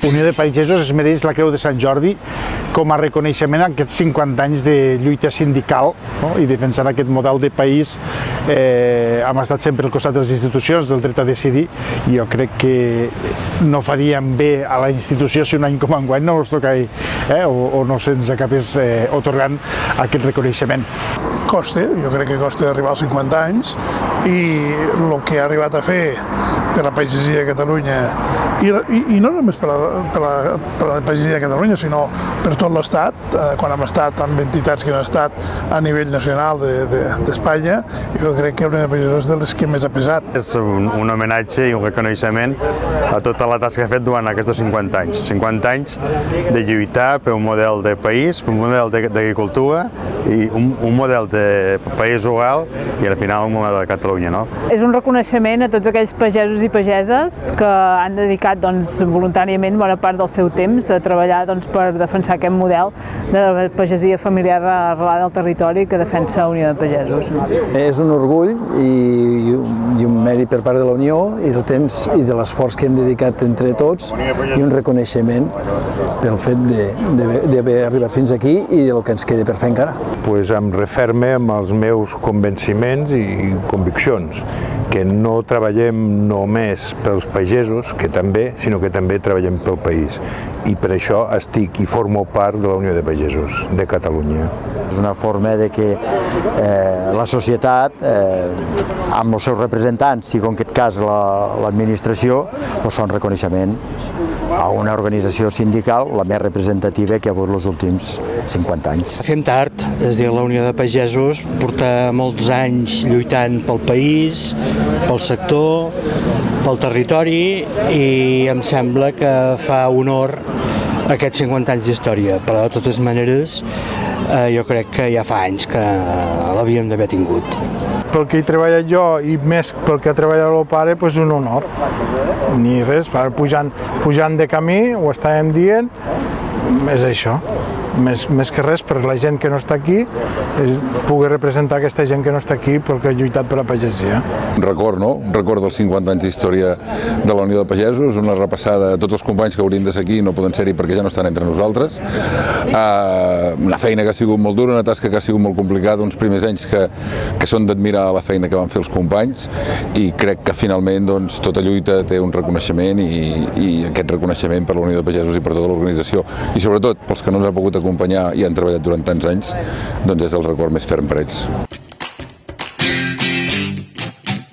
Unió de Pagesos es mereix la Creu de Sant Jordi com a reconeixement a aquests 50 anys de lluita sindical, no? I defensant aquest model de país. Hem estat sempre al costat de les institucions, del dret a decidir, i jo crec que no faríem bé a la institució si un any com enguany no ens tocaria, o no se'ns acabés atorgant aquest reconeixement. Costa, jo crec que costa arribar als 50 anys, i el que ha arribat a fer per la pagesia de Catalunya, i no només per la pagesia de Catalunya, sinó per tot l'Estat, quan hem estat amb entitats que han estat a nivell nacional d'Espanya, jo crec que Unió de Pagesos és de les que més ha pesat. És un homenatge i un reconeixement a tota la tasca que ha fet durant aquests 50 anys. 50 anys de lluitar per un model de país, per un model d'agricultura i un model de país rural i al final un model de Catalunya. No? És un reconeixement a tots aquells pagesos i pageses que han dedicat voluntàriament bona part del seu temps a treballar per defensar aquest model de pagesia familiar arrelada al territori que defensa Unió de Pagesos. És un orgull i un mèrit per part de la Unió i del temps i de l'esforç que hem dedicat entre tots i un reconeixement pel fet d'haver arribat fins aquí i del que ens queda per fer encara. Em referme amb els meus convenciments i conviccions, que no treballem només pels pagesos, que també, sinó que també treballem pel país. I per això estic i formo part de la Unió de Pagesos de Catalunya. És una forma de que la societat, amb els seus representants, i en aquest cas l'administració, fa un reconeixement a una organització sindical la més representativa que ha hagut els últims 50 anys. Fem tard, és a dir, la Unió de Pagesos porta molts anys lluitant pel país, pel sector, pel territori, i em sembla que fa honor a aquests 50 anys d'història, però de totes maneres jo crec que ja fa anys que l'havíem d'haver tingut. Pel que he treballat jo i més pel que ha treballat el pare, és un honor. Ni res, pujant de camí, ho estàvem dient, és això. Més que res, per la gent que no està aquí, pugui representar aquesta gent que no està aquí perquè ha lluitat per la pagesia. Un record, no? Un record dels 50 anys d'història de la Unió de Pagesos, una repassada a tots els companys que haurien de ser aquí, no poden ser-hi perquè ja no estan entre nosaltres. Una feina que ha sigut molt dura, una tasca que ha sigut molt complicada, uns primers anys que són d'admirar la feina que van fer els companys, i crec que finalment tota lluita té un reconeixement, i aquest reconeixement per la Unió de Pagesos i per tota l'organització, i sobretot pels que no ens han pogut acompanyar i han treballat durant tants anys, és el record més ferm per ells.